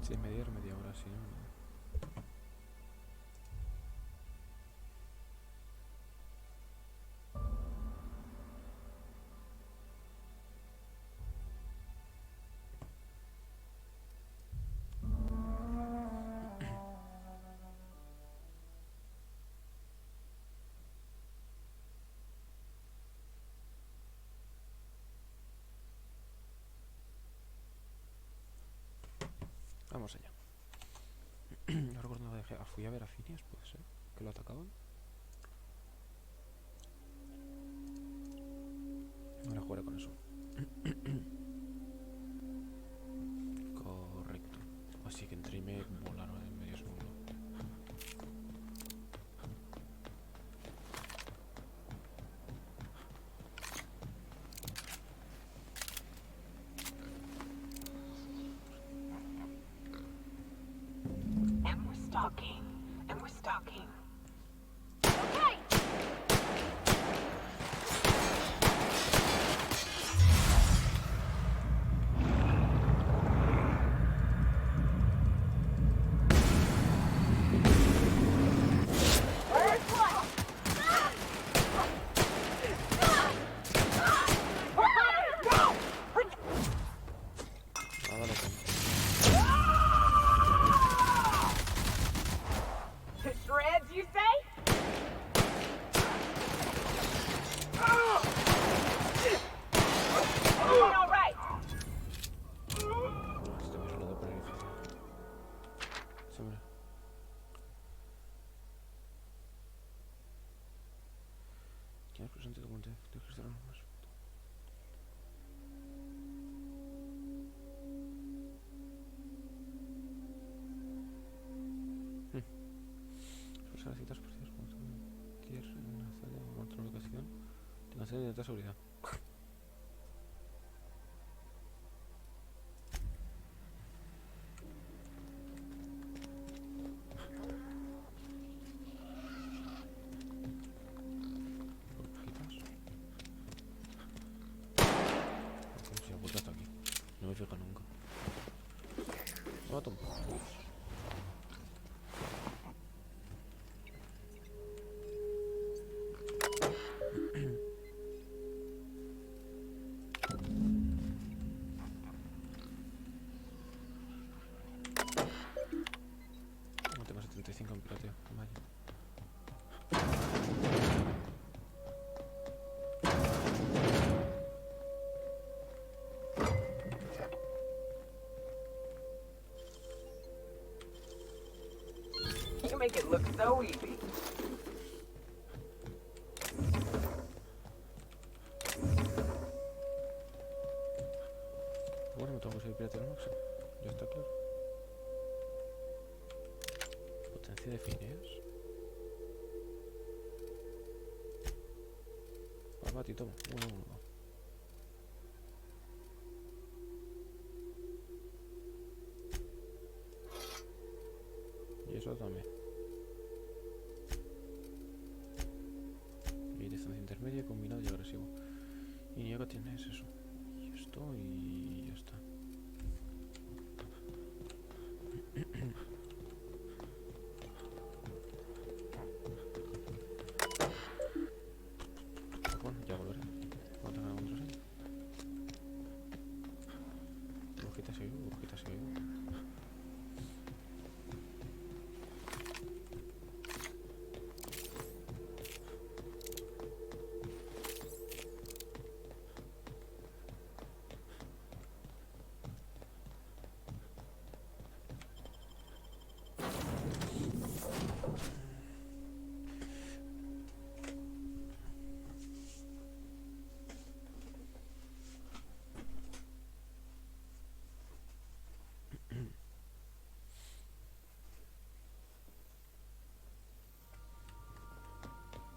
Sí, media hora, sí, ¿no? Vamos allá. Ahora cuando dejé, fui a ver a Phineas, puede ser, que lo atacaban. Ahora jugaré con eso. Correcto. Así que entré y me volaron en medio segundo. And we're stalking. And we're stalking. Okay! Ah, vale, To shreds, you say? All right. este me solo de poner difícil. Sí, hombre. ¿Quién es presente documento de gestionar más? Las citas parciales cuando quieres enlazar de encontrar una ubicación tenga sede de alta seguridad. Como si apunta hasta aquí. No me fija nunca. No, toma. No tengo 75 en pirateo. Vaya. You make it look so easy. Bueno, me tengo que seguir pirateo al máximo. Ya está claro. Potencia de Phineas. Bati, toma. Uno. Y eso también. Y distancia intermedia, combinado y agresivo. Y niega tienes eso. Y esto y ya está. Bueno, ya volveré. Cuando tenga la contraseña. Brujita soy yo, brujita soy yo.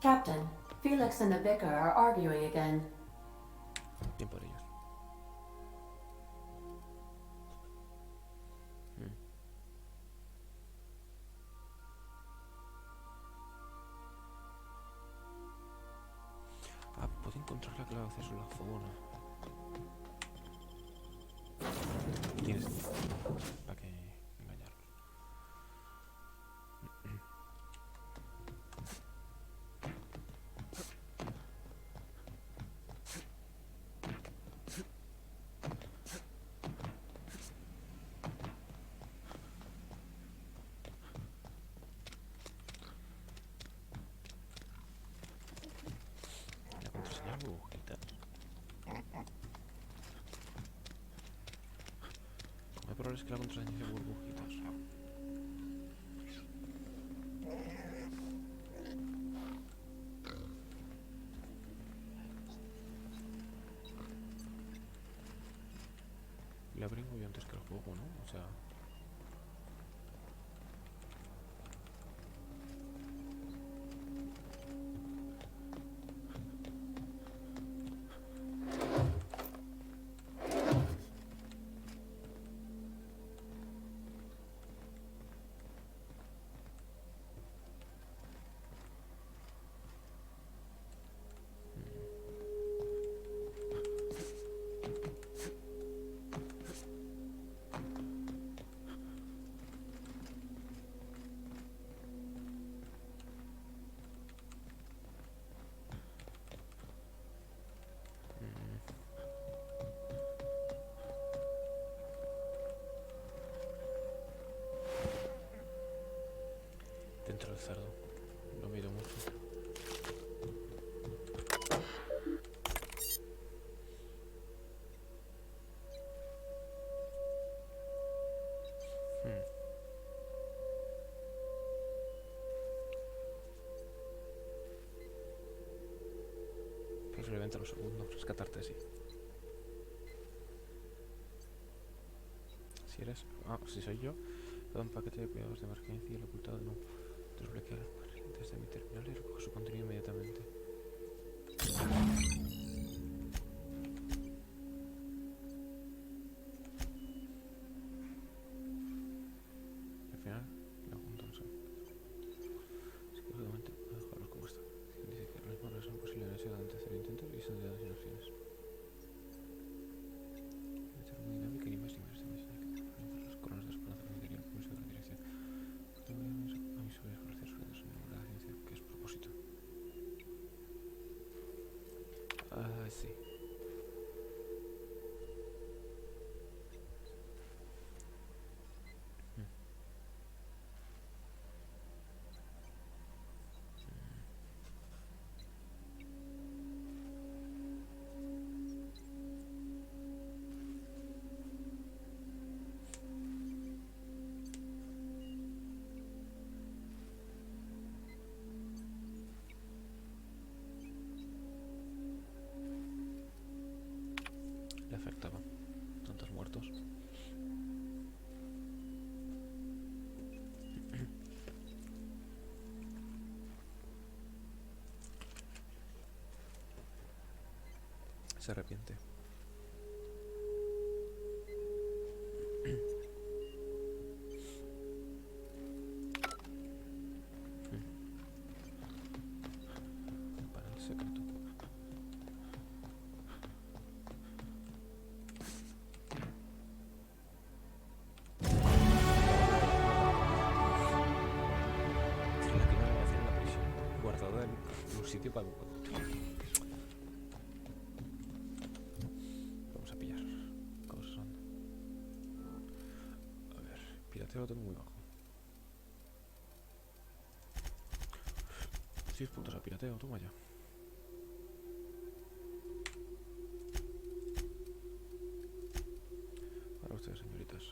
Captain, Felix and the vicar are arguing again. Bien por ellos. Ah, puedo encontrar la clave de acceso a la zona. ¿Tienes? Para que probable es que la contraseña sea burbujitas. La brinco yo antes que el juego, ¿no? O sea... Dentro del cerdo. Lo miro mucho. Posiblemente los segundos. Rescatarte, sí. Si eres... Ah, si soy yo. Todo un paquete de cuidados de emergencia y el ocultado no. Desbloquear desde mi terminal y recojo su contenido inmediatamente. Y al final, lo junto, no sé. Así que básicamente voy a dejarlos como están. Dice que los errores son posibles en ese tercer intento y son de sin opciones. Termodinámica ni más ni menos de las coronas de esperanza del interior, como se da la dirección. A mí sobre conocer sobre eso en la ciencia, que es propósito. Sí. Le afectaba. Tantos muertos. Se arrepiente. Para el secreto. La que me va a hacer en la prisión. Guardada en un sitio para... Vamos a pillar. Cosas son. A ver, pirateo lo tengo muy bajo. 10 puntos a pirateo, toma ya. Para ustedes, señoritas.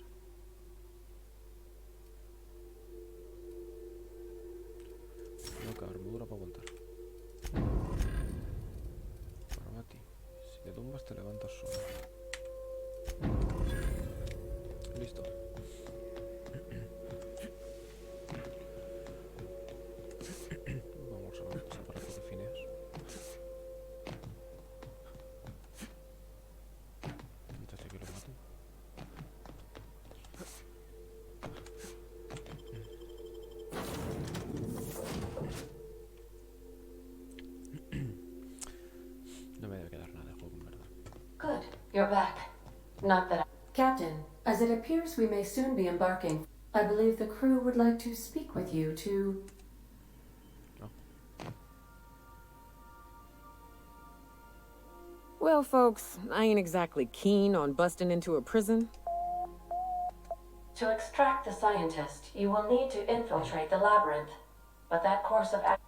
Loca, armadura para aguantar. Para Mati. Si te tumbas te levantas solo. Listo. Vamos a ver ese aparato de Phineas. Antes de que lo maten. No me debe quedar nada de juego, en verdad. Good. You're back. Not that I... Captain, as it appears we may soon be embarking, I believe the crew would like to speak with you to... Well, folks, I ain't exactly keen on busting into a prison. To extract the scientist, you will need to infiltrate the labyrinth. But that course of action...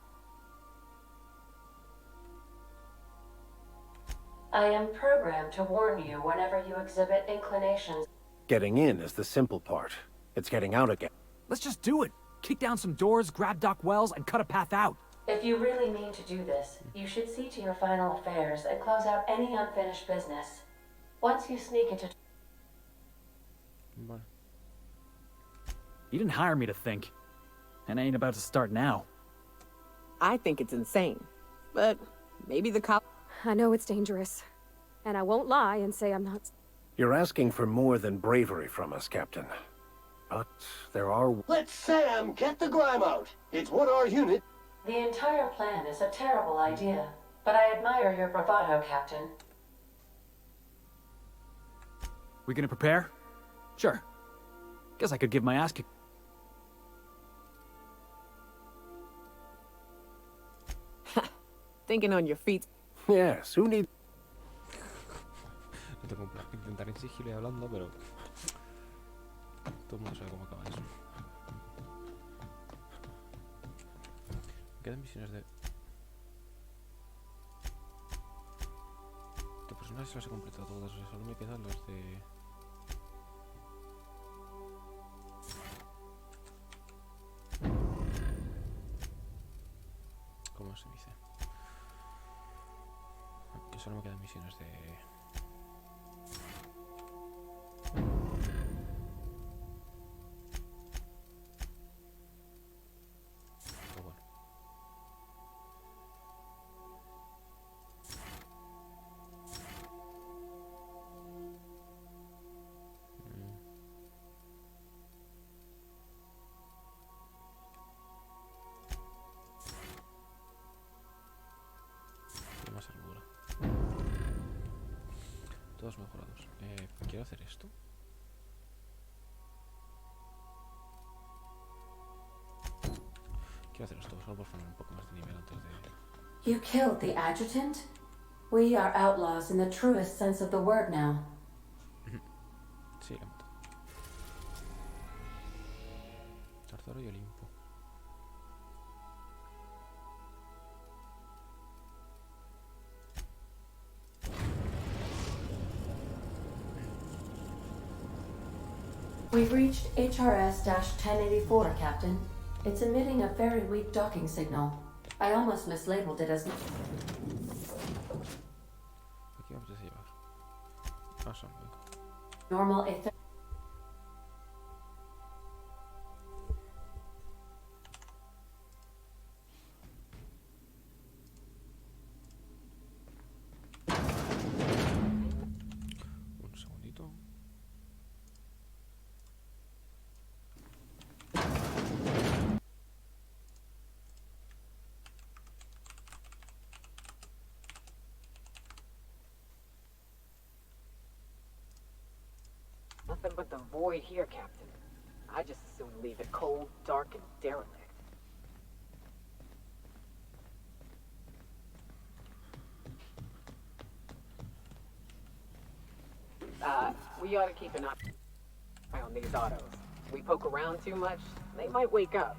I am programmed to warn you whenever you exhibit inclinations. Getting in is the simple part. It's getting out again. Let's just do it. Kick down some doors, grab Doc Wells, and cut a path out. If you really mean to do this, you should see to your final affairs and close out any unfinished business. Once you sneak into... Vale. You didn't hire me to think. And I ain't about to start now. I think it's insane. But maybe the cop... I know it's dangerous. And I won't lie and say I'm not... You're asking for more than bravery from us, Captain. But there are... Let Sam get the grime out. It's what our unit... The entire plan is a terrible idea, but I admire your bravado, Captain. We gonna prepare? Sure. Guess I could give my ass kick. Thinking on your feet. Yes, who needs... No tengo un plan que intentar en sigilo y hablando, pero... Todo el mundo sabe cómo acaba eso. Me quedan misiones de... De personajes las he completado todas, o sea, solo me quedan los de... ¿Cómo se dice? Que solo me quedan misiones de... Pero bueno. Tiene más armadura. Todos mejorados. Quiero hacer esto. Quiero hacer esto solo por poner un poco más de nivel antes de... You killed the adjutant? We are outlaws in the truest sense of the word now. Sí, la mato. Tartaro y Olimpo. We've reached HRS-1084, Captain. It's emitting a very weak docking signal. I almost mislabeled it as... Aquí me apetece llevar. Awesome, venga. normal ether... Un segundito. Nothing but the void here, Captain. I just as soon leave it cold, dark, and derelict. We ought to keep an eye on these autos. We poke around too much, they might wake up.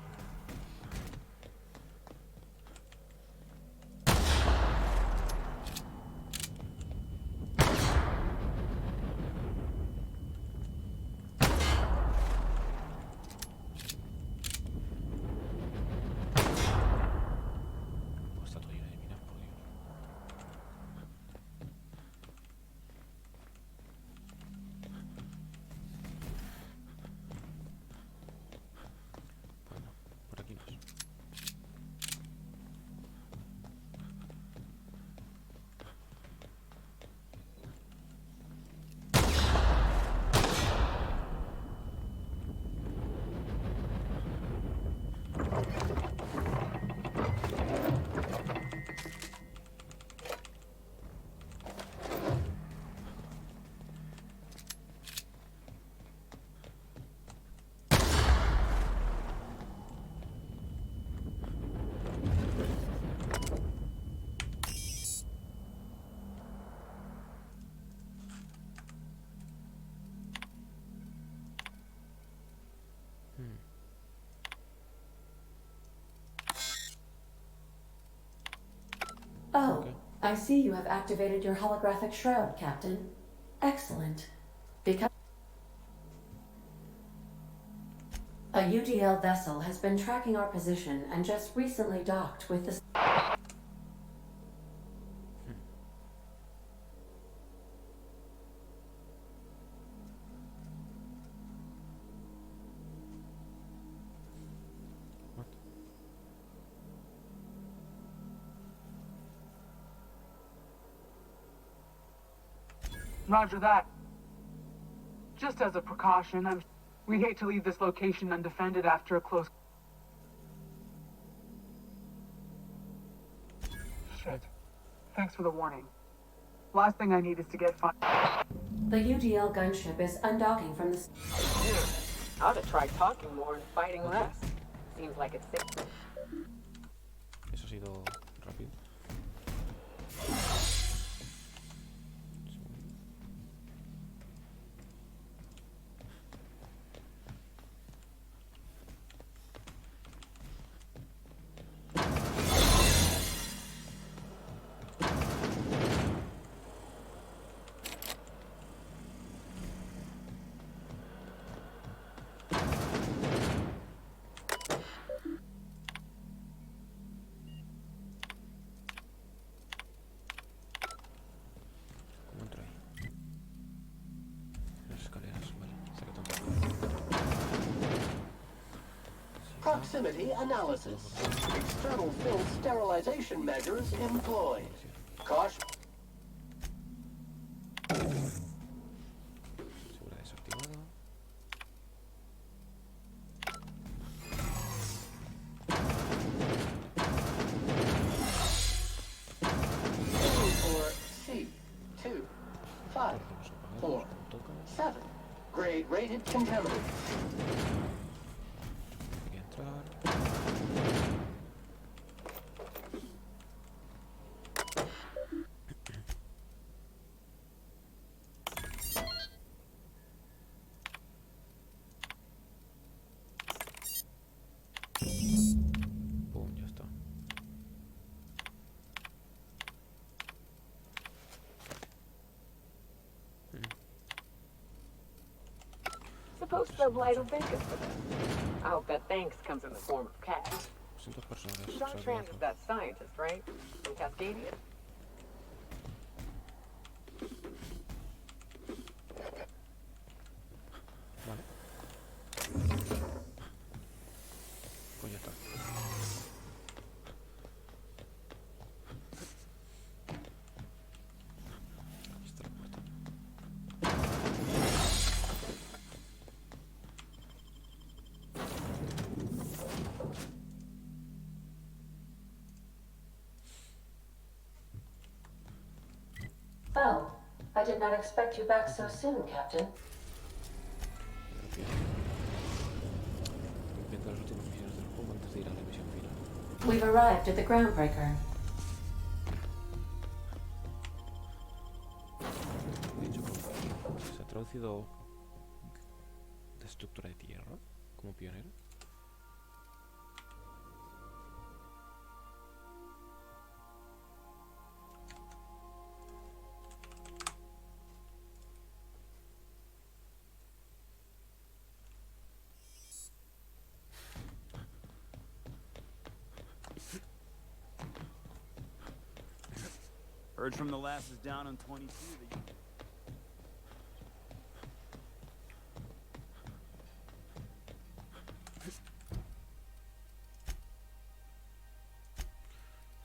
Pues está todo lleno de minas, por Dios. Bueno, por aquí más. Oh, Okay. I see you have activated your holographic shroud, Captain. Excellent. Because... A UDL vessel has been tracking our position and just recently docked with the... What? Roger that. Just as a precaution, we hate to leave this location undefended after a close... Shit. Thanks for the warning. Last thing I need is to get The UDL gunship is undocking from the... I ought to try talking more and fighting less. Seems like it's safe. Eso ha sido rápido. ¿Cómo entro ahí? Las escaleras, vale. Sé que tengo Proximity analysis. External fill sterilization measures employed. Caution. Seguridad desactivada. For C2, 5, Todos los apagados, 4, no tocan. 7. Grade rated contaminant. Hay que entrar. Pum, ya está. Suppose the blight will thank us for this. I hope that thanks comes in the form of cash. 200 personas. John Trans is that scientist, right? From Cascadia? Vale. Pues ya está. Aquí está la puerta. Oh, I did not expect you back so soon, Captain. Cumpliendo las últimas misiones del juego antes de ir a la misión final. We've arrived at the groundbreaker. De hecho, se ha traducido de estructura de tierra como pionero. Heard from the lasses down on 22 that you...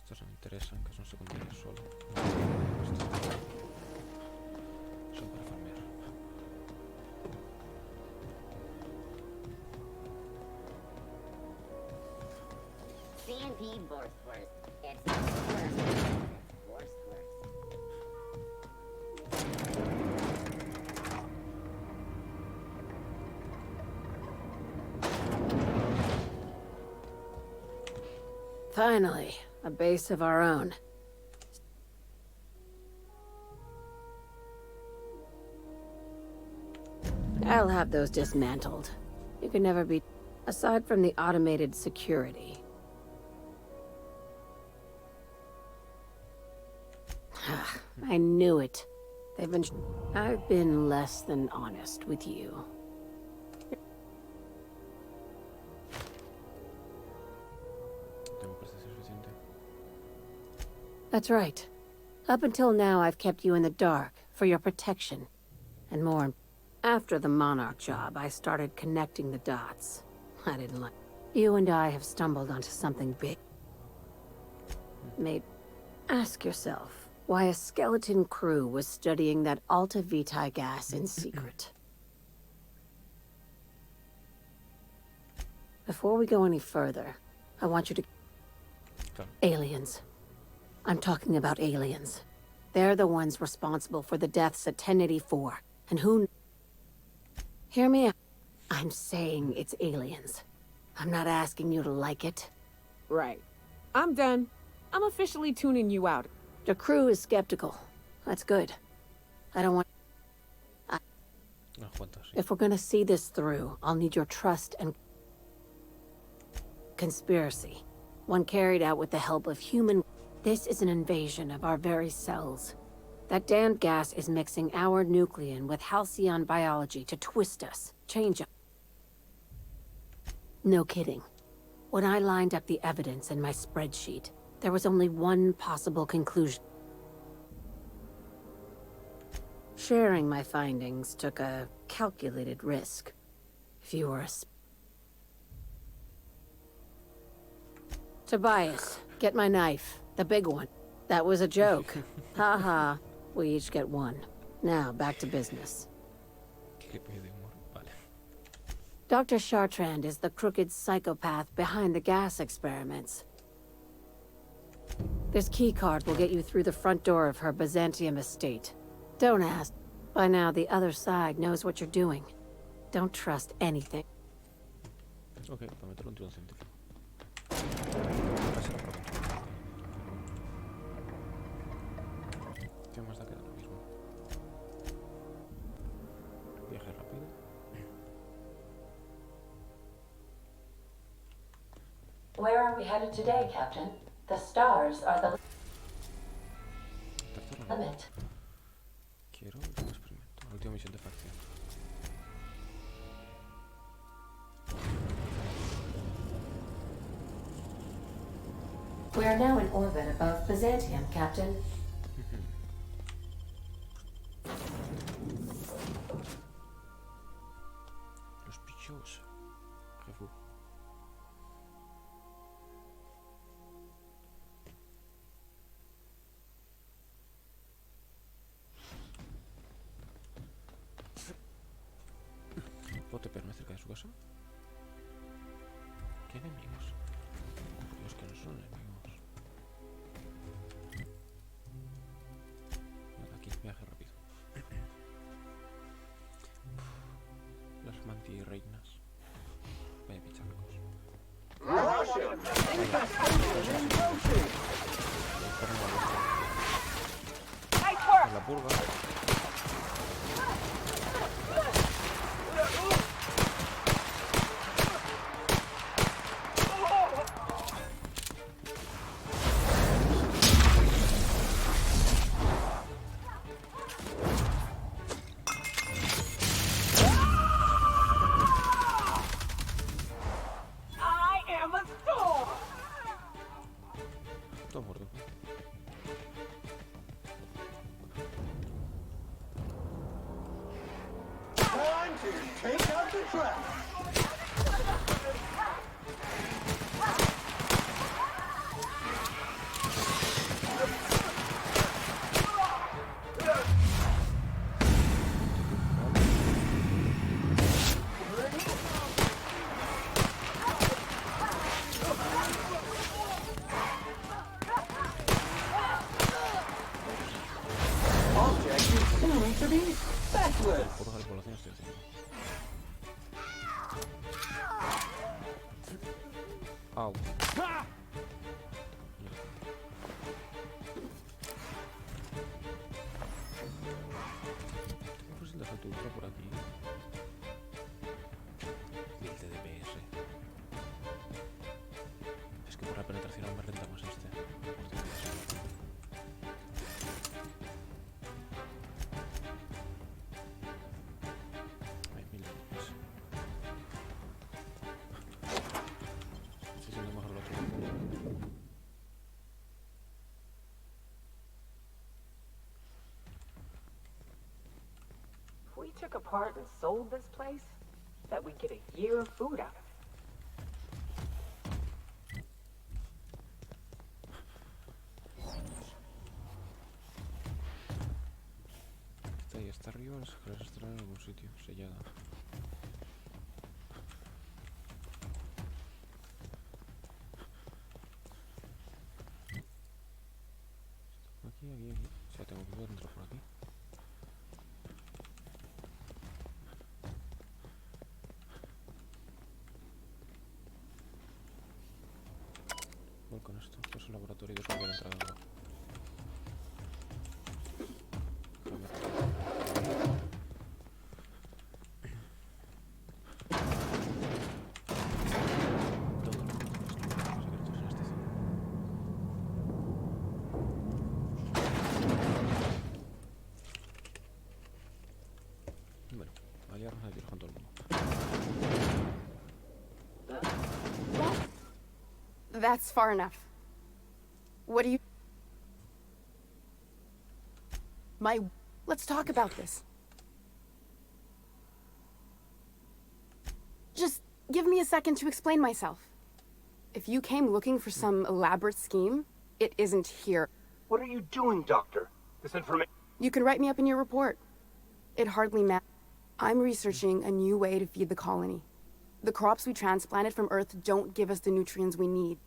Estos no me interesan, que son secundarios solo. Son para farmear. C&P Borsworth. It's worse. Finally, a base of our own. I'll have those dismantled. You can never be... Aside from the automated security. I knew it. They've been... I've been less than honest with you. That's right. Up until now, I've kept you in the dark for your protection. And more, after the Monarch job, I started connecting the dots. I didn't like. You and I have stumbled onto something big. Maybe ask yourself why a skeleton crew was studying that Alta Vitae gas in secret. Before we go any further, I want you to... Aliens. I'm talking about aliens. They're the ones responsible for the deaths at 1084. And who... Hear me out. I'm saying it's aliens. I'm not asking you to like it. Right. I'm done. I'm officially tuning you out. The crew is skeptical. That's good. I don't want... If we're gonna see this through, I'll need your trust and... Conspiracy. One carried out with the help of human... This is an invasion of our very cells. That damned gas is mixing our nucleon with halcyon biology to twist us, change us. No kidding. When I lined up the evidence in my spreadsheet, there was only one possible conclusion. Sharing my findings took a calculated risk. If you were a... Tobias, get my knife. The big one. That was a joke. Ha ha. We each get one. Now, back to business. Dr. Chartrand is the crooked psychopath behind the gas experiments. This keycard will get you through the front door of her Byzantium estate. Don't ask. By now, the other side knows what you're doing. Don't trust anything. Ok, para meterlo en un científico. ¿Qué más da que da lo mismo? Viaje rápido. Where are we headed today, Captain? The stars are the limit. Quiero el último experimento. La última misión de facción. We are now in orbit above Byzantium, Captain. Los bichos. Jefu. ¿Puedo teperme cerca de su casa? ¿Qué enemigos? Los que no son enemigos. Nada, aquí, viaje rápido. Las mantirreinas. Vaya picharcos. La purga. Todo muerto. Time to take out the trash. Object is soon to be specialist. Purga de población estoy haciendo. Au. Tengo un fusil de asalto ultra por aquí. 1000 de DPS. Es que por la penetración aún me renta más este. Ay, 1000 DPS. Sí, sí, lo mejor lo otro. took apart and sold this place, that we'd get a year of food out of it. Está ahí, está arriba, las escaleras estarán en algún sitio, sellada. Aquí, aquí, aquí. O sea, tengo que entrar por aquí. Voy con esto. Esto es un laboratorio de cualquier entrada. Bueno, a liarnos de tiros con todo el mundo. That's far enough. What do you... Let's talk about this. Just give me a second to explain myself. If you came looking for some elaborate scheme, it isn't here. What are you doing, Doctor? This information... You can write me up in your report. It hardly matters. I'm researching a new way to feed the colony. The crops we transplanted from Earth don't give us the nutrients we need.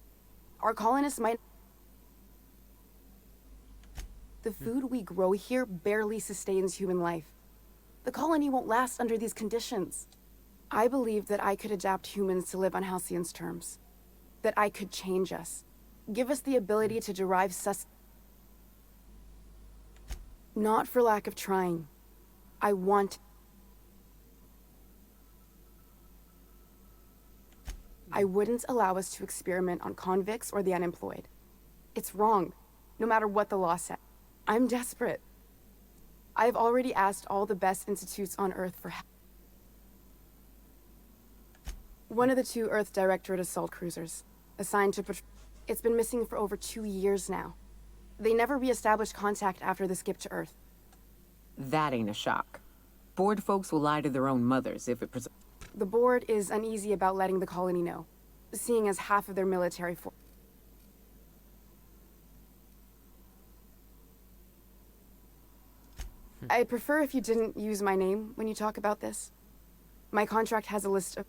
Our colonists might... The food we grow here barely sustains human life. The colony won't last under these conditions. I believe that I could adapt humans to live on Halcyon's terms. That I could change us. Give us the ability to derive Not for lack of trying. I want... I wouldn't allow us to experiment on convicts or the unemployed. It's wrong, no matter what the law says. I'm desperate. I've already asked all the best institutes on Earth for help. One of the 2 Earth Directorate assault cruisers, assigned to patrol. It's been missing for over 2 years now. They never re-established contact after the skip to Earth. That ain't a shock. Bored folks will lie to their own mothers if it The board is uneasy about letting the colony know, seeing as half of their military force. I'd prefer if you didn't use my name when you talk about this. My contract has a list of...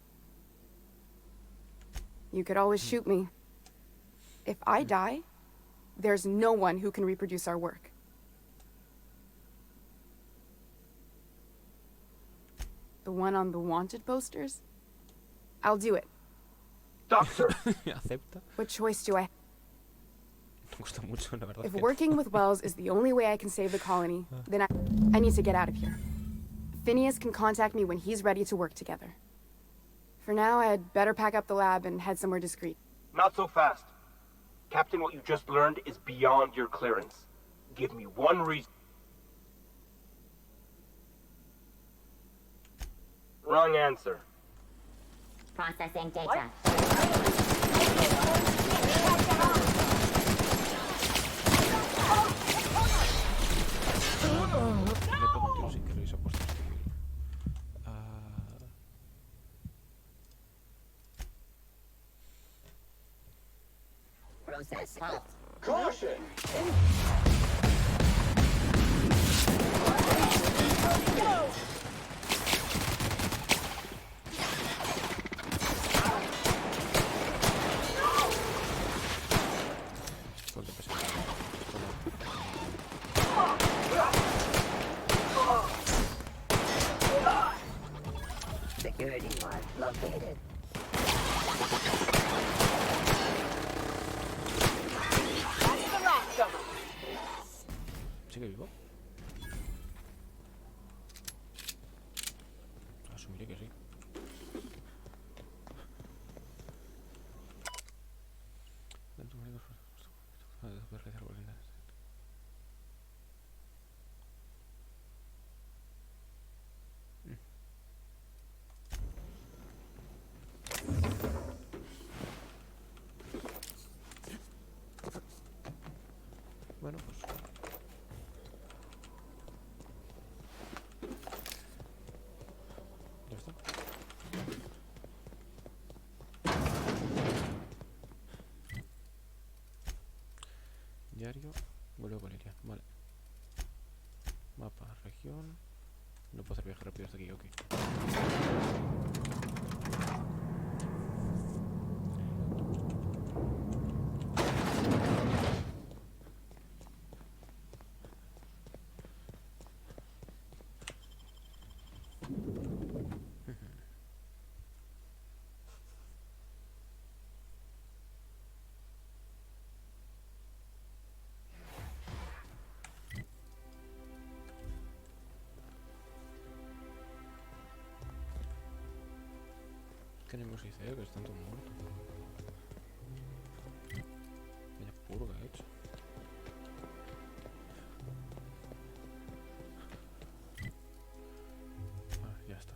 You could always shoot me. If I die, there's no one who can reproduce our work. The one on the wanted posters? I'll do it. Doctor! Acepta. What choice do I have? Me gusta mucho, la verdad. If working with Wells is the only way I can save the colony, then I need to get out of here. Phineas can contact me when he's ready to work together. For now, I'd better pack up the lab and head somewhere discreet. Not so fast. Captain, what you just learned is beyond your clearance. Give me one reason. Wrong answer. Processing data. Le pego un tiro sin querer y se ha puesto este móvil. Process halt. Caution! Suelta pesado. Security mark located. ¿Sigue vivo? Asumiré que sí. Bueno, pues diario. Vuelve a Valeria. Vale. Mapa, región. No puedo hacer viaje rápido hasta aquí, ok. ¿Qué enemigos hice? Que están todos muertos. Vaya purga he hecho. Ah, ya está.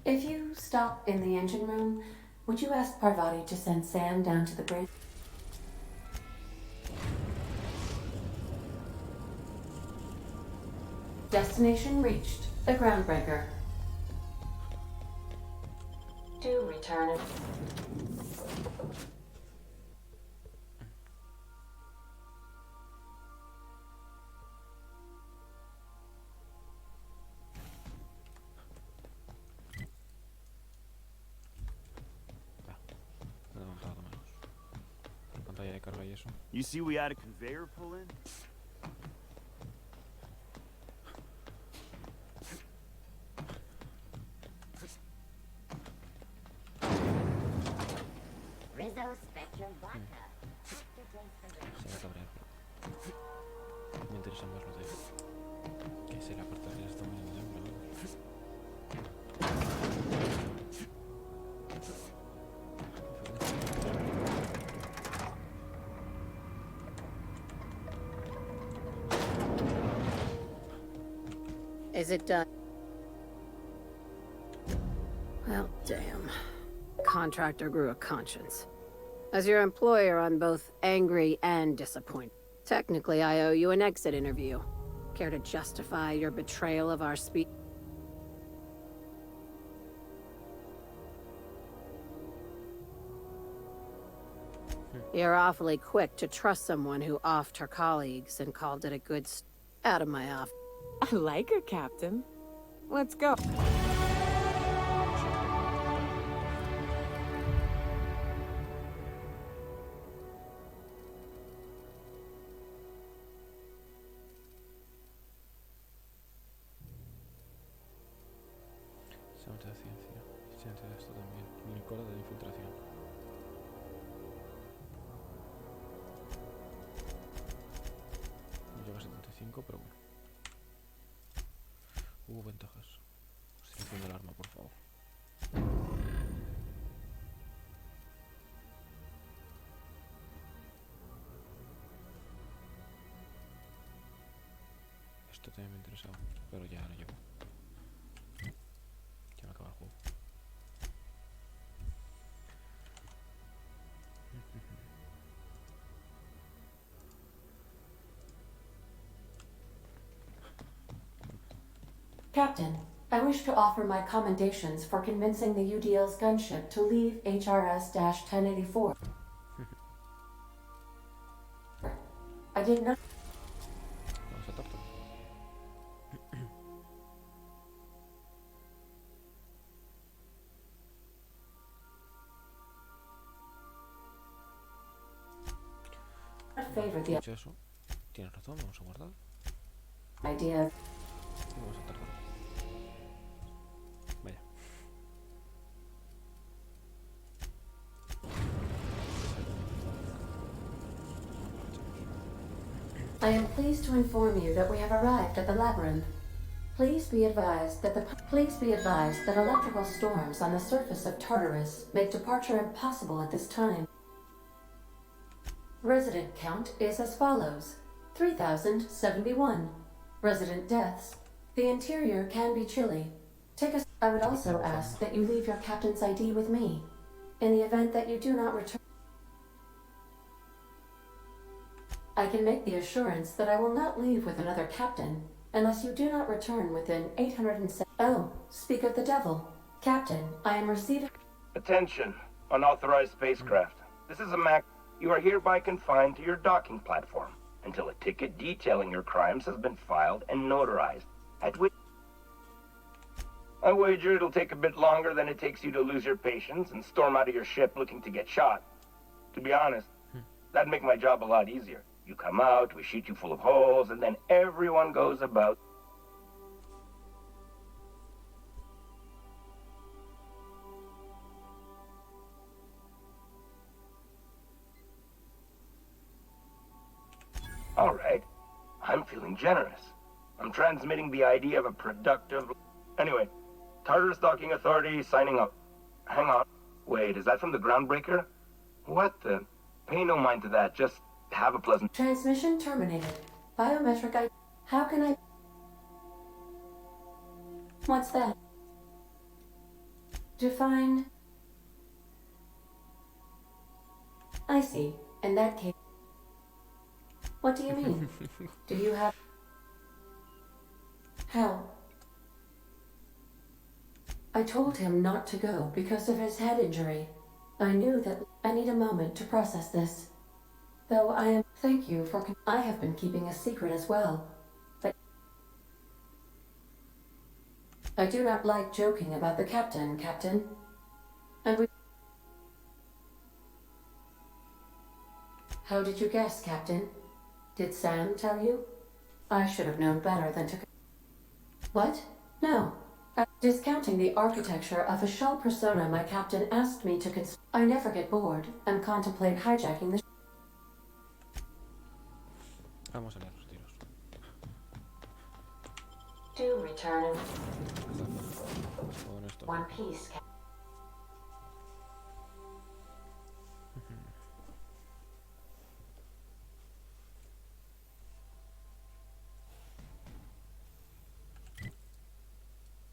If you stop in the engine room, would you ask Parvati to send Sam down to the bridge? Destination reached. The groundbreaker. Do return it. Me he levantado menos. La pantalla de carga y eso. You see we had a conveyor pull in? Rizzo Spectrum Vodka. Se va a cabrear, pero me interesa más lo de que se la parte de arriba está muy en el Is it done? Well, damn. Contractor grew a conscience. As your employer, I'm both angry and disappointed. Technically, I owe you an exit interview. Care to justify your betrayal of our speech? You're awfully quick to trust someone who offed her colleagues and called it a good out of my office. I like her, Captain. Let's go. Estudiante de ciencia. Estudiante de esto también. Minicola de infiltración. Lleva 75, pero bueno. Hubo ventajas. Selección del arma, por favor. Esto también me interesaba, pero ya no llevo. Ya me acaba el juego. Captain, I wish to offer my commendations for convincing the UDL's gunship to leave HRS-1084. I did not... Vamos a Tartu. favor the Dicho eso, tienes razón, vamos a guardar. idea. Y vamos a Tartu. Vaya. I am pleased to inform you that we have arrived at the labyrinth. Please be advised that electrical storms on the surface of Tartarus make departure impossible at this time. Resident count is as follows: 3,071. Resident deaths. The interior can be chilly. I would also ask that you leave your captain's ID with me. In the event that you do not return, I can make the assurance that I will not leave with another captain unless you do not return within 807. Oh, speak of the devil. Captain, I am receiving... Attention, unauthorized spacecraft. This is a Mac. You are hereby confined to your docking platform until a ticket detailing your crimes has been filed and notarized. At which I wager it'll take a bit longer than it takes you to lose your patience and storm out of your ship looking to get shot. To be honest, that'd make my job a lot easier. You come out, we shoot you full of holes, and then everyone goes about. All right. I'm feeling generous. I'm transmitting the idea of a productive... Anyway, Tartarus Docking Authority signing up. Hang on. Wait, is that from the Groundbreaker? What the... Pay no mind to that, just have a pleasant... Transmission terminated. Biometric I... How can I... What's that? Define... I see. In that case... What do you mean? Do you have... How? I told him not to go because of his head injury. I knew that I need a moment to process this. Though I am... Thank you for... I have been keeping a secret as well. But... I do not like joking about the captain, Captain. And we... How did you guess, Captain? Did Sam tell you? I should have known better than to... What? No. Discounting the architecture of a shell persona my captain asked me to I never get bored and contemplate hijacking the... Vamos a leer los tiros. Do return. Con esto. One piece,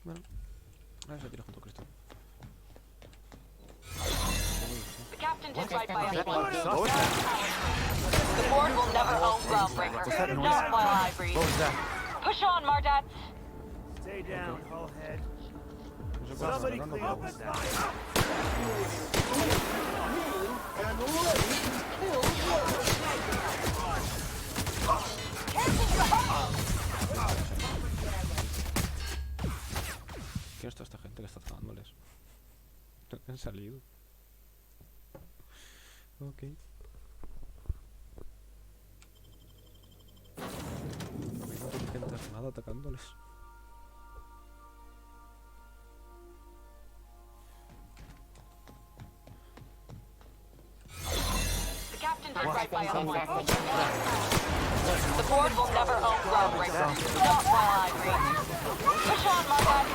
Bueno, ahora se tira junto a Cristo. The captain did right by us. The board will never own Groundbreaker. Not while I breathe. Push on, Mardat. Stay down, hullhead. Somebody clean up the side. ¿Quién es toda esta gente que está atacándoles? ¿Han salido? Ok. No hay gente armada atacándoles. The captain did right by us. The board will never own Groundbreaker. Not while I breathe. Push on, Mardat.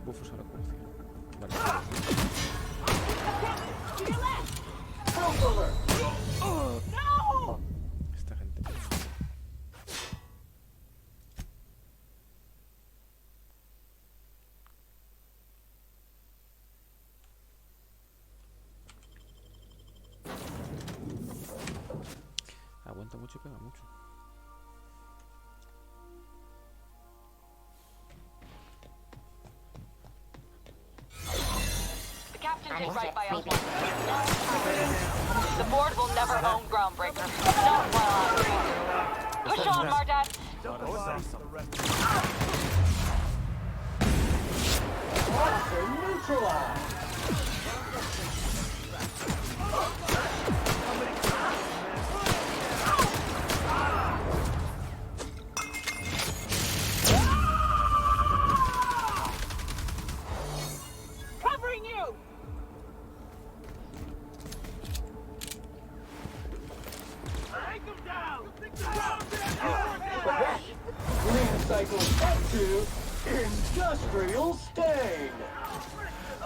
Bufos a la curación. Vale. Esta gente. Aguanta mucho y pega mucho. Did right by us. The board will never own Groundbreaker. Not while I breathe. Push on, Mardat. Neutralized. Covering you. Take them down! Green cycle up to industrial stain!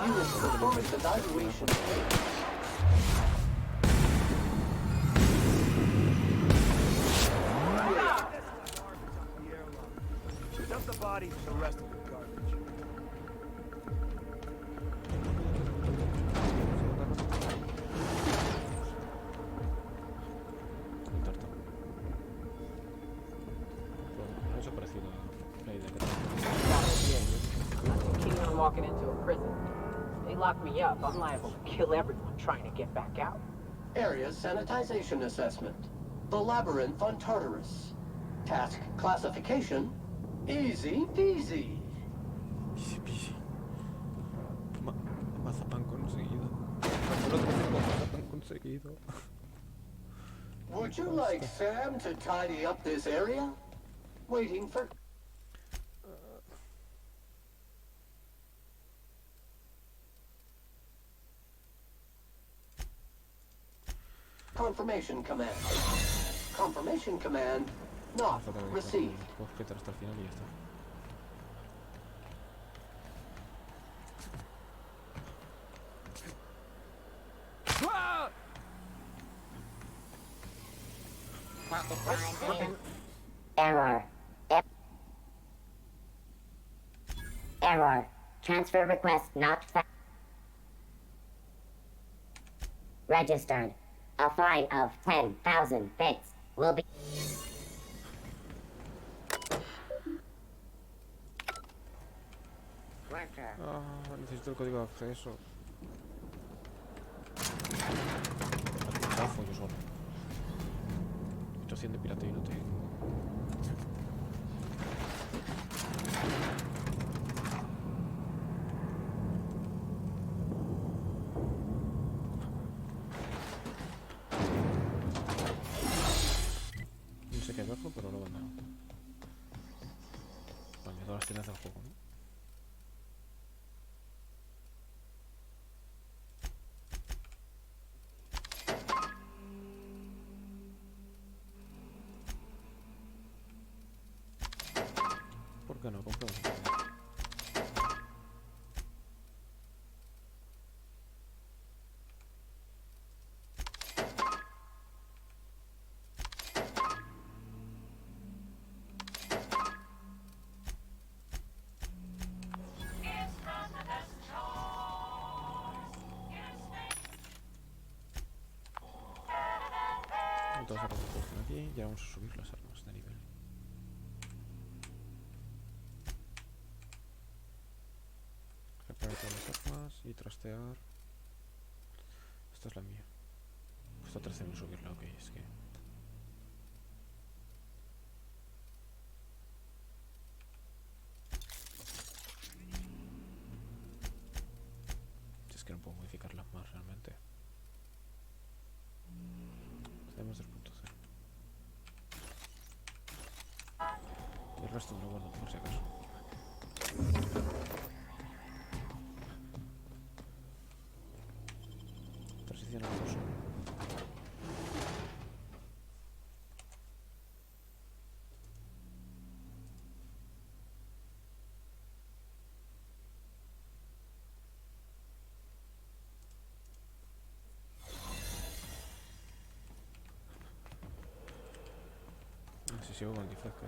Unit performance evaluation. bodies and the rest of the garbage. Eso ha parecido la idea que I'm not too keen on walking into a prison. If they lock me up, I'm liable to kill everyone trying to get back out. Area sanitization assessment. The Labyrinth on Tartarus. Task classification. Easy peasy. Easy peasy. Mazapán conseguido. Mazapán conseguido. Would you like Sam to tidy up this area? Waiting for... Confirmation command. Confirmation command not received. Puedo esperar hasta el final y ya está. Error. Error. Transfer request not found. Registered. A fine of 10,000 bits will be... Necesito el código de acceso. Chafo yo solo. Situación de pirata y no tengo. No sé qué abajo, pero lo he abandonado. Vale, todas las tiendas del juego, ¿no? ¿Por qué no? Compro uno. Todas las cosas que están aquí, ya vamos a subir las armas de nivel. Reparar todas las armas y trastear. Esta es la mía. Cuesta 13.000 subirla, ok, es que... Es que no puedo modificarlas más realmente. Tenemos 2.0. Y el resto me lo guardo por si acaso. Transición al foso. Si sigo con el disfraz que...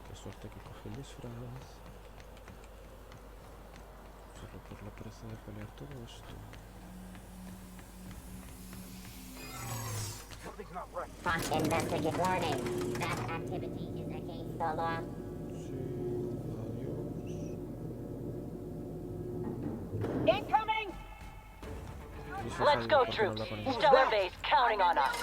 Qué suerte que coge el disfraz. Solo por la pereza de pelear todo esto. Investigate warning. That activity is against the law. Sí, adiós. Incoming! Let's go, troops. Stellar base counting on us.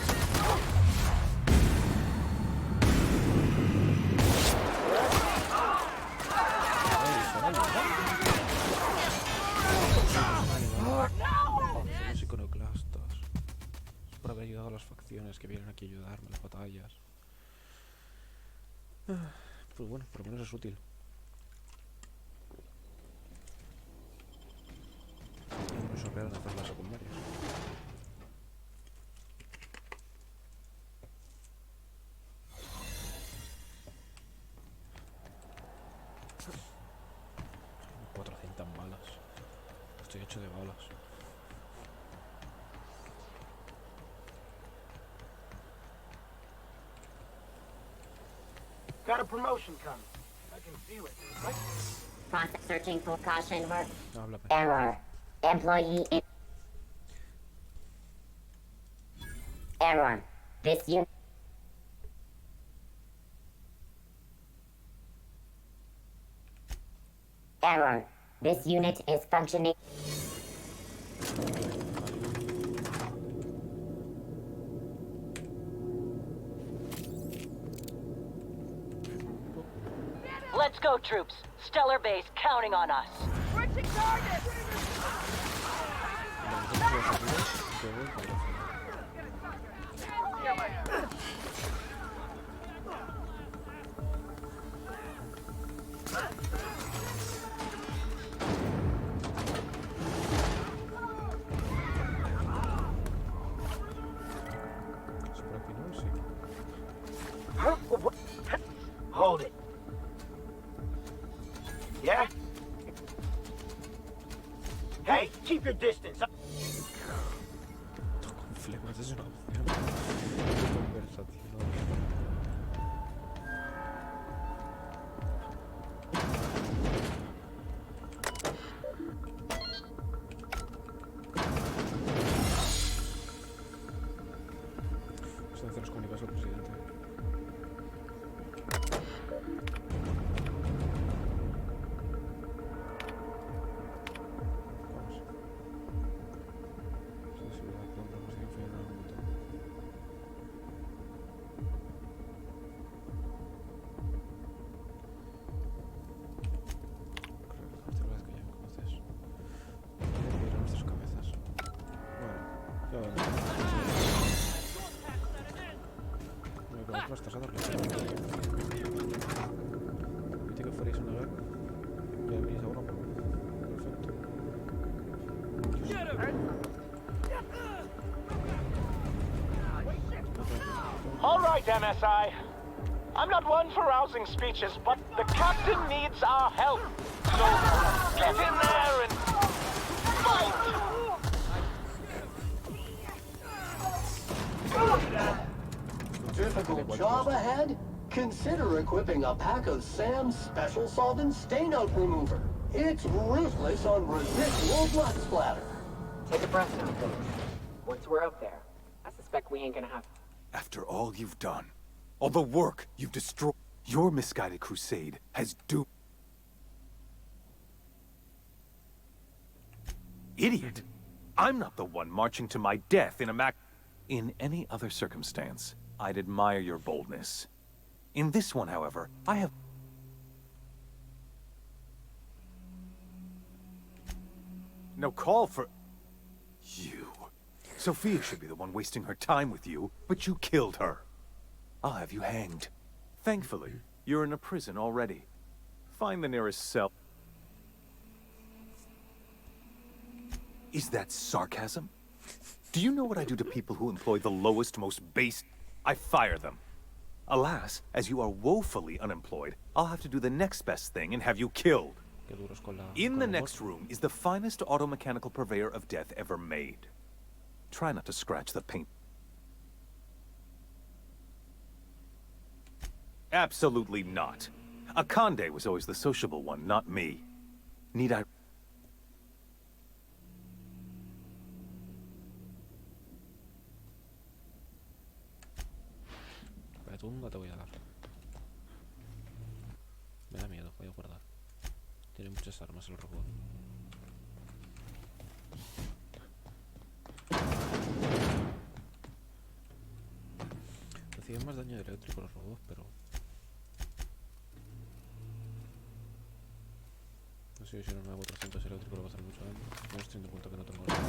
Los iconoclastas. Es por haber ayudado a las facciones que vienen aquí a ayudarme en las batallas. Pues bueno, por lo menos es útil. No es real hacer las secundarias. Balas. Estoy hecho de balas. Got a promotion coming. I can feel it. Process searching for caution work. No, habla, pues. Error. Employee in... Error. This unit... Error. This unit is functioning... Let's go, troops. Stellar Base counting on us. Switching target! Hold it. Yeah? Hey, keep your distance. Flemas es una opción de conversación. Esto hace los comunicados al presidente. Estás a darle. Viste que fuerais a una guerra. Ya venís a Europa. Perfecto. All right, MSI. I'm not one for rousing speeches, but the captain needs our help. So get in there and fight. Difficult job ahead? Consider equipping a pack of Sam's special solvent stain-out remover. It's ruthless on residual blood splatter. Take a breath now, Coach. Once we're out there, I suspect we ain't gonna have... After all you've done, all the work you've destroyed, your misguided crusade has doomed... Idiot! I'm not the one marching to my death in a Mac... In any other circumstance, I'd admire your boldness. In this one, however, I have... No call for... You. Sophia should be the one wasting her time with you, but you killed her. I'll have you hanged. Thankfully, you're in a prison already. Find the nearest cell. Is that sarcasm? Do you know what I do to people who employ the lowest, most base... I fire them. Alas, as you are woefully unemployed, I'll have to do the next best thing and have you killed. In the next room is the finest automechanical purveyor of death ever made. Try not to scratch the paint. Absolutely not. Akande was always the sociable one, not me. Need I... Tunga te voy a dar. Me da miedo, voy a guardar. Tiene muchas armas el robot. Reciben más daño eléctrico los robots, pero... No sé si no me hago 300 eléctrico lo va a hacer mucho daño. No estoy en cuenta que no tengo nada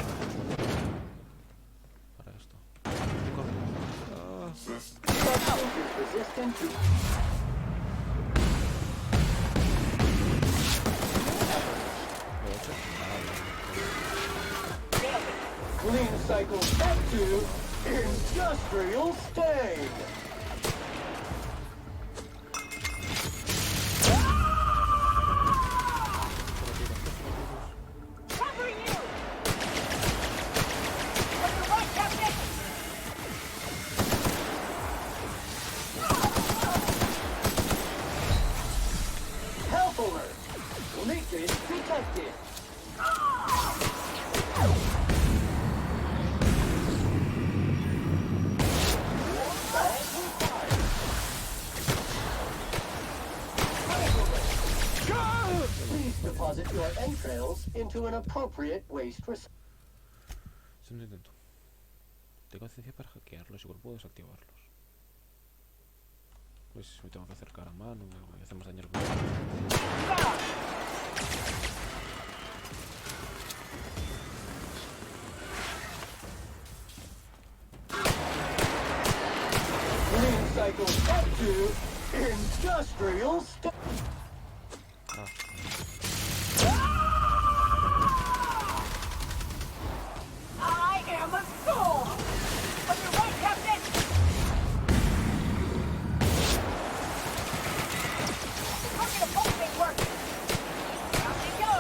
para esto. Clean cycle step 2, industrial stain. deposit your entrails into an appropriate waste recycling. Es un intento. Tengo conciencia para hackearlos, igual puedo desactivarlos. Pues me tengo que acercar a mano, voy a hacer más daño al Cycles up to industrial state. I am a soul! On your right, Captain! We're gonna both make work! Out we go!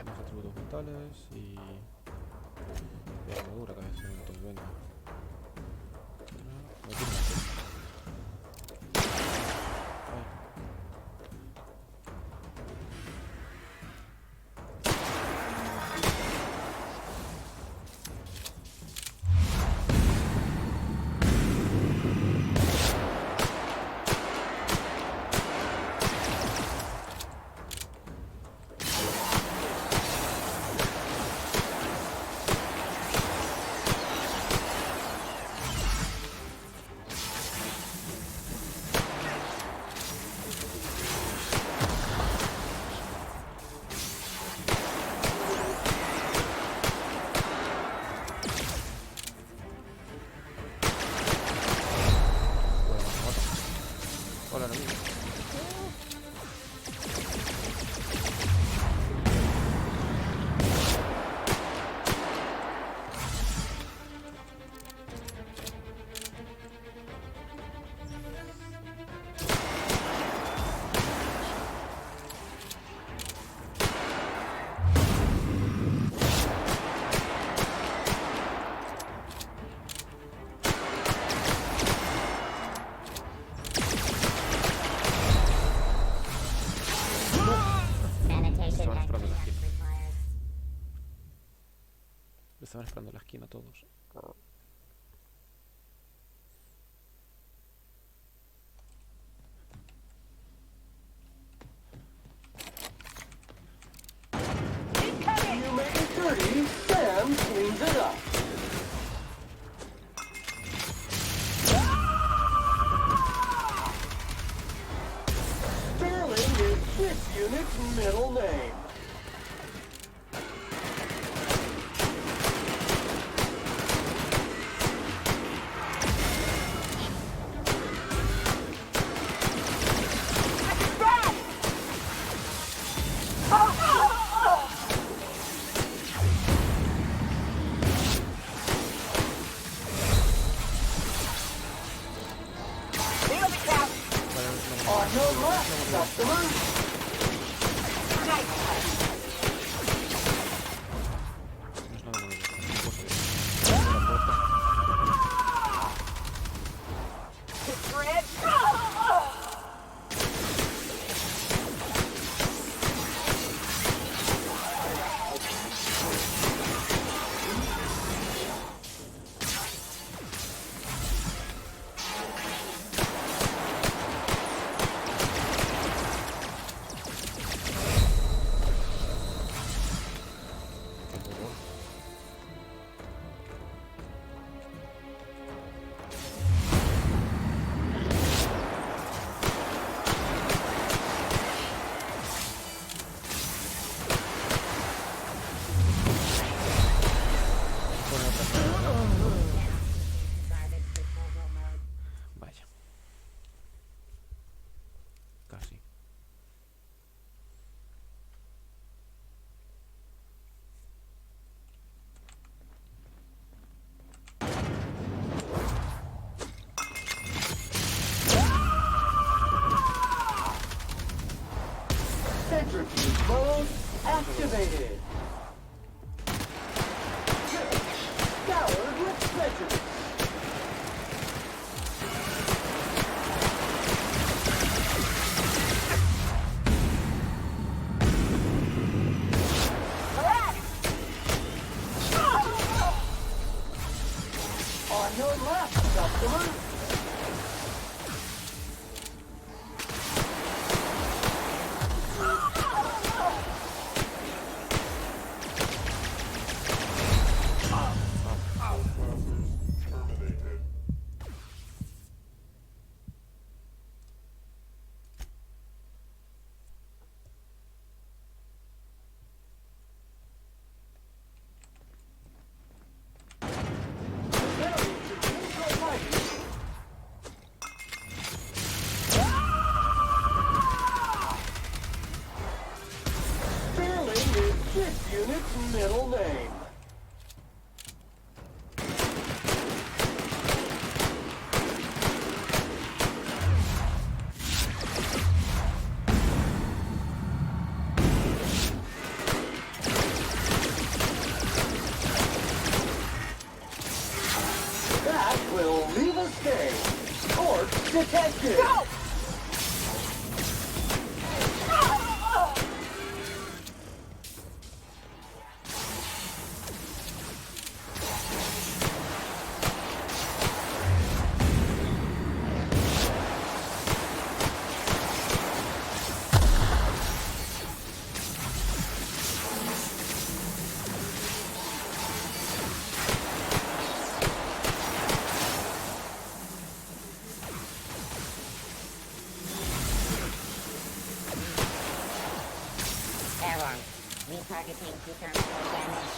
Más atributos mentales y armadura cada vez que entonces venga. Estaban esperando en la esquina todos. You make it dirty, Sam cleans it up. Sterling is this unit's middle name. Centrifuge mode activated. Powered with prejudice. On your left, customer. This unit's middle name. That will leave a stain. Corpse detected. Go! Error. Retargeting to terminal damage.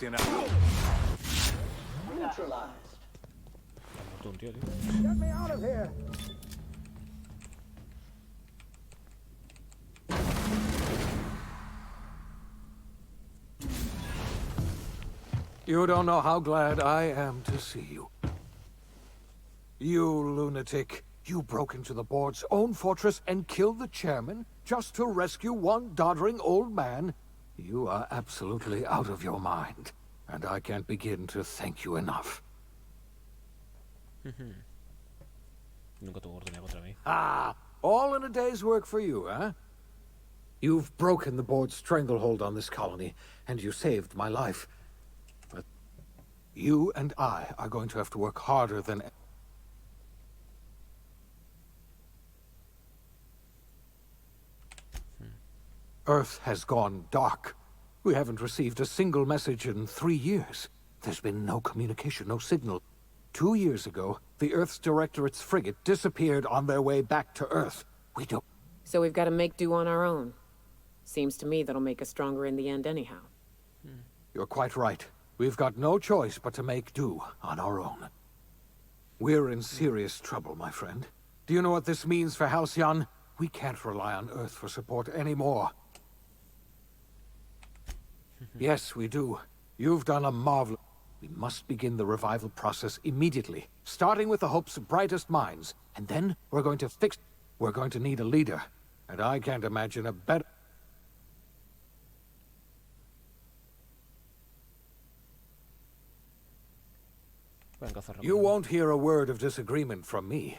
Halcyon out. Neutralized. Un tío, tío. Get me out of here! You don't know how glad I am to see you. You lunatic. You broke into the board's own fortress and killed the chairman just to rescue one doddering old man? You are absolutely out of your mind, and I can't begin to thank you enough. Nunca tuvo oportunidad contra mí. Ah, all in a day's work for you, huh? You've broken the board's stranglehold on this colony, and you saved my life. But you and I are going to have to work harder than... Earth has gone dark. We haven't received a single message in 3 years. There's been no communication, no signal. 2 years ago, the Earth's Directorate's frigate disappeared on their way back to Earth. We don't... So we've got to make do on our own. Seems to me that'll make us stronger in the end anyhow. You're quite right. We've got no choice but to make do on our own. We're in serious trouble, my friend. Do you know what this means for Halcyon? We can't rely on Earth for support anymore. Yes, we do. You've done a marvelous... We must begin the revival process immediately, starting with the Hope's brightest minds. And then we're going to fix... We're going to need a leader. And I can't imagine a better... You won't hear a word of disagreement from me.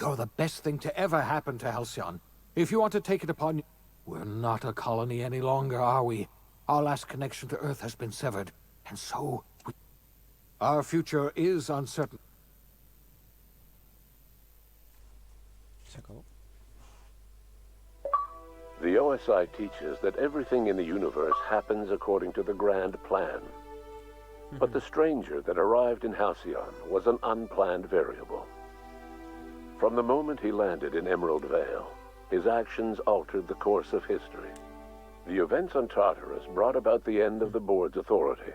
You're the best thing to ever happen to Halcyon. If you want to take it upon you... We're not a colony any longer, are we? Our last connection to Earth has been severed, and so... Our future is uncertain. The OSI teaches that everything in the universe happens according to the grand plan. But the stranger that arrived in Halcyon was an unplanned variable. From the moment he landed in Emerald Vale, his actions altered the course of history. The events on Tartarus brought about the end of the board's authority.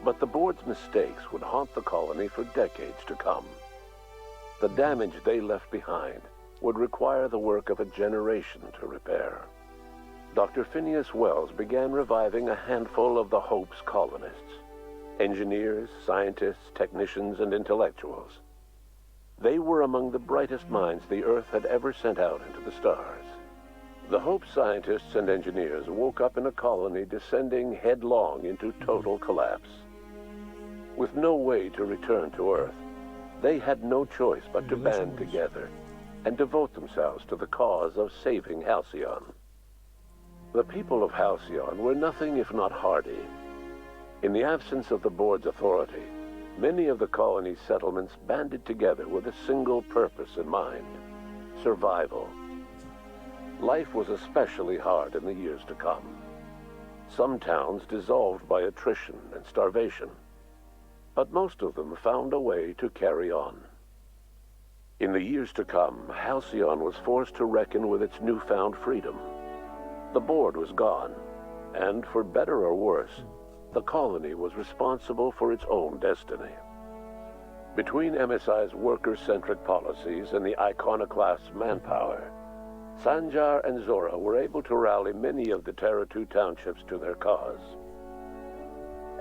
But the board's mistakes would haunt the colony for decades to come. The damage they left behind would require the work of a generation to repair. Dr. Phineas Wells began reviving a handful of the Hope's colonists. Engineers, scientists, technicians, and intellectuals. They were among the brightest minds the Earth had ever sent out into the stars. The Hope scientists and engineers woke up in a colony descending headlong into total collapse. With no way to return to Earth, they had no choice but to band together and devote themselves to the cause of saving Halcyon. The people of Halcyon were nothing if not hardy. In the absence of the board's authority, many of the colony's settlements banded together with a single purpose in mind: survival. Life was especially hard in the years to come. Some towns dissolved by attrition and starvation, but most of them found a way to carry on. In the years to come, Halcyon was forced to reckon with its newfound freedom. The board was gone, and for better or worse, the colony was responsible for its own destiny. Between MSI's worker-centric policies and the iconoclast's manpower, Sanjar and Zora were able to rally many of the Terra 2 townships to their cause.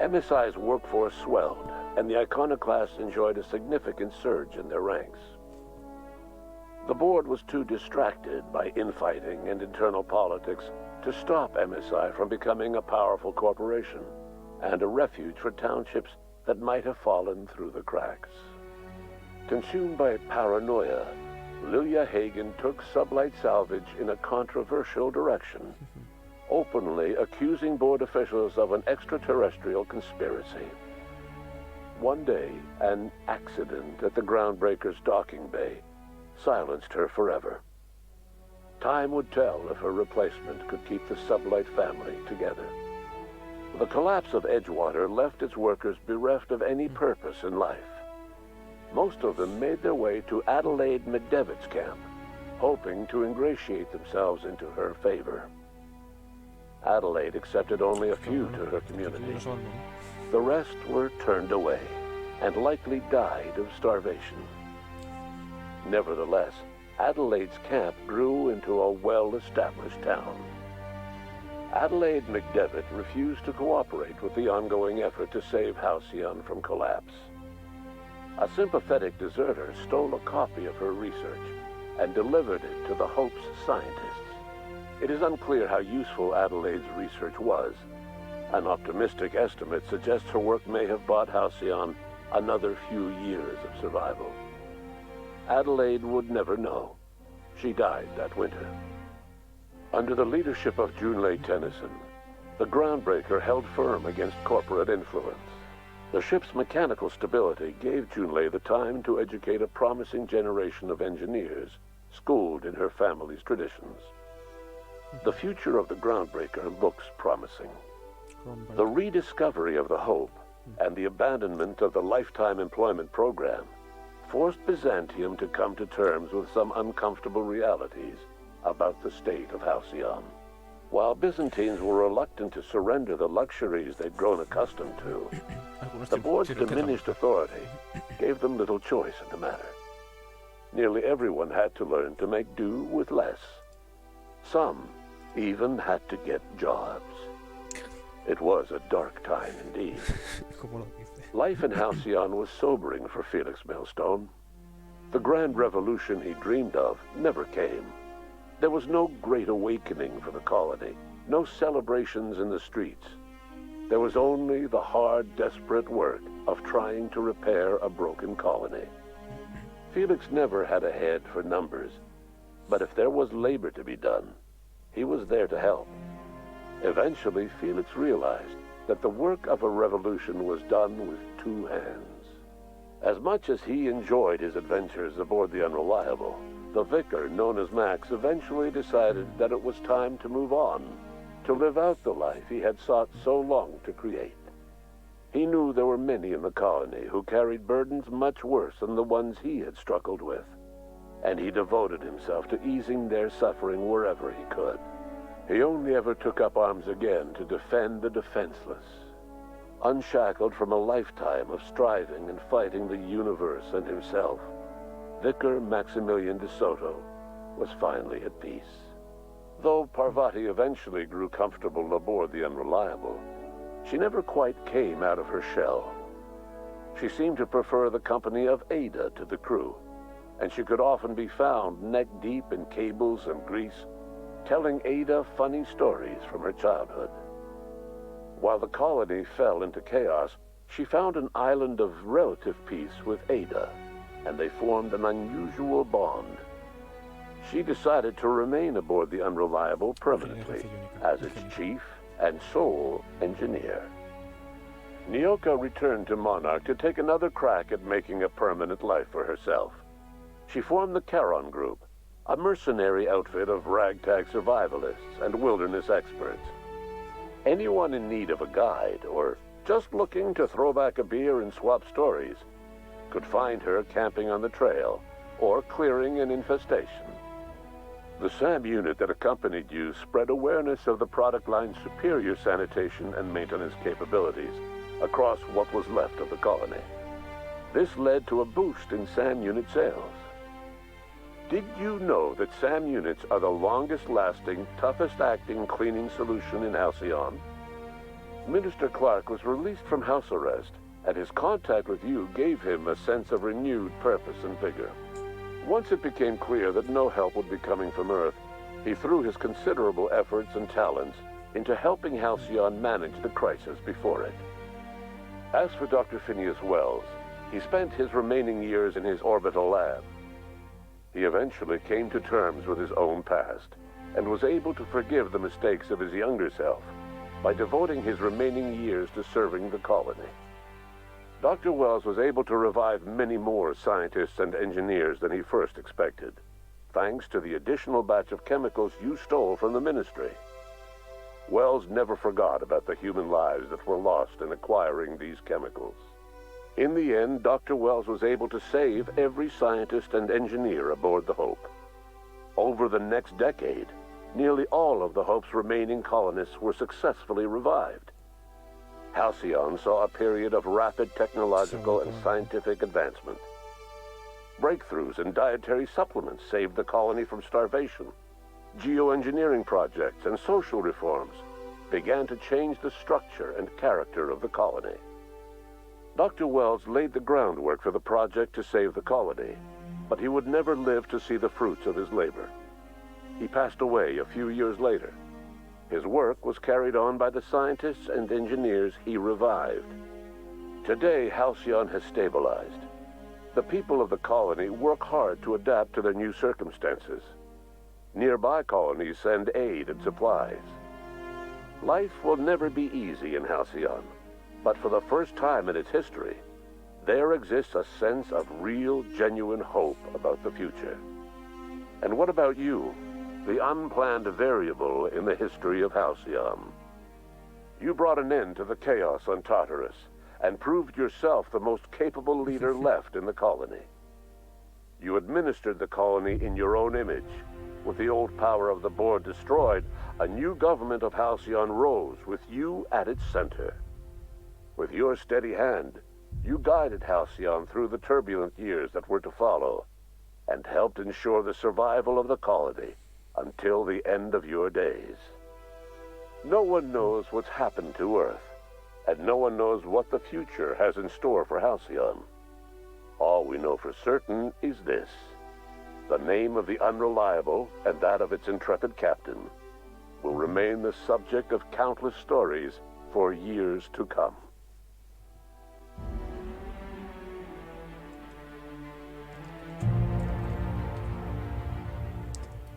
MSI's workforce swelled, and the iconoclasts enjoyed a significant surge in their ranks. The board was too distracted by infighting and internal politics to stop MSI from becoming a powerful corporation and a refuge for townships that might have fallen through the cracks. Consumed by paranoia, Luya Hagen took Sublight Salvage in a controversial direction, openly accusing board officials of an extraterrestrial conspiracy. One day, an accident at the Groundbreaker's docking bay silenced her forever. Time would tell if her replacement could keep the Sublight family together. The collapse of Edgewater left its workers bereft of any purpose in life. Most of them made their way to Adelaide Medevitt's camp, hoping to ingratiate themselves into her favor. Adelaide accepted only a few to her community. The rest were turned away and likely died of starvation. Nevertheless, Adelaide's camp grew into a well-established town. Adelaide McDevitt refused to cooperate with the ongoing effort to save Halcyon from collapse. A sympathetic deserter stole a copy of her research and delivered it to the Hope's scientists. It is unclear how useful Adelaide's research was. An optimistic estimate suggests her work may have bought Halcyon another few years of survival. Adelaide would never know. She died that winter. Under the leadership of Junlei Tennyson, the Groundbreaker held firm against corporate influence. The ship's mechanical stability gave Junlei the time to educate a promising generation of engineers, schooled in her family's traditions. The future of the Groundbreaker looks promising. The rediscovery of the Hope and the abandonment of the lifetime employment program forced Byzantium to come to terms with some uncomfortable realities about the state of Halcyon. While Byzantines were reluctant to surrender the luxuries they'd grown accustomed to, the board's diminished authority gave them little choice in the matter. Nearly everyone had to learn to make do with less. Some even had to get jobs. It was a dark time indeed. Life in Halcyon was sobering for Felix Millstone. The grand revolution he dreamed of never came. There was no great awakening for the colony, no celebrations in the streets. There was only the hard, desperate work of trying to repair a broken colony. Felix never had a head for numbers, but if there was labor to be done, he was there to help. Eventually, Felix realized that the work of a revolution was done with two hands. As much as he enjoyed his adventures aboard the Unreliable, the vicar, known as Max, eventually decided that it was time to move on, to live out the life he had sought so long to create. He knew there were many in the colony who carried burdens much worse than the ones he had struggled with, and he devoted himself to easing their suffering wherever he could. He only ever took up arms again to defend the defenseless. Unshackled from a lifetime of striving and fighting the universe and himself, Vicar Maximilian de Soto was finally at peace. Though Parvati eventually grew comfortable aboard the Unreliable, she never quite came out of her shell. She seemed to prefer the company of Ada to the crew, and she could often be found neck-deep in cables and grease, telling Ada funny stories from her childhood. While the colony fell into chaos, she found an island of relative peace with Ada, and they formed an unusual bond. She decided to remain aboard the Unreliable permanently as its chief and sole engineer. Nyoka returned to Monarch to take another crack at making a permanent life for herself. She formed the Charon Group, a mercenary outfit of ragtag survivalists and wilderness experts. Anyone in need of a guide or just looking to throw back a beer and swap stories could find her camping on the trail or clearing an infestation. The SAM unit that accompanied you spread awareness of the product line's superior sanitation and maintenance capabilities across what was left of the colony. This led to a boost in SAM unit sales. Did you know that SAM units are the longest-lasting, toughest-acting cleaning solution in Halcyon? Minister Clark was released from house arrest, and his contact with you gave him a sense of renewed purpose and vigor. Once it became clear that no help would be coming from Earth, he threw his considerable efforts and talents into helping Halcyon manage the crisis before it. As for Dr. Phineas Wells, he spent his remaining years in his orbital lab. He eventually came to terms with his own past and was able to forgive the mistakes of his younger self by devoting his remaining years to serving the colony. Dr. Wells was able to revive many more scientists and engineers than he first expected, thanks to the additional batch of chemicals you stole from the Ministry. Wells never forgot about the human lives that were lost in acquiring these chemicals. In the end, Dr. Wells was able to save every scientist and engineer aboard the Hope. Over the next decade, nearly all of the Hope's remaining colonists were successfully revived. Halcyon saw a period of rapid technological and scientific advancement. Breakthroughs in dietary supplements saved the colony from starvation. Geoengineering projects and social reforms began to change the structure and character of the colony. Dr. Wells laid the groundwork for the project to save the colony, but he would never live to see the fruits of his labor. He passed away a few years later. His work was carried on by the scientists and engineers he revived. Today, Halcyon has stabilized. The people of the colony work hard to adapt to their new circumstances. Nearby colonies send aid and supplies. Life will never be easy in Halcyon, but for the first time in its history, there exists a sense of real, genuine hope about the future. And what about you, the unplanned variable in the history of Halcyon? You brought an end to the chaos on Tartarus and proved yourself the most capable leader left in the colony. You administered the colony in your own image. With the old power of the board destroyed, a new government of Halcyon rose with you at its center. With your steady hand, you guided Halcyon through the turbulent years that were to follow, and helped ensure the survival of the colony until the end of your days. No one knows what's happened to Earth, and no one knows what the future has in store for Halcyon. All we know for certain is this: the name of the Unreliable and that of its intrepid captain will remain the subject of countless stories for years to come.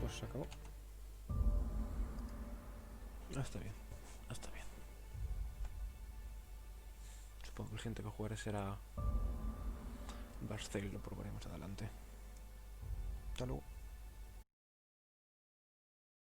Pues se acabó. Está bien, está bien. Supongo que el siguiente que jugaré será Barcel, lo probaremos adelante. Hasta luego.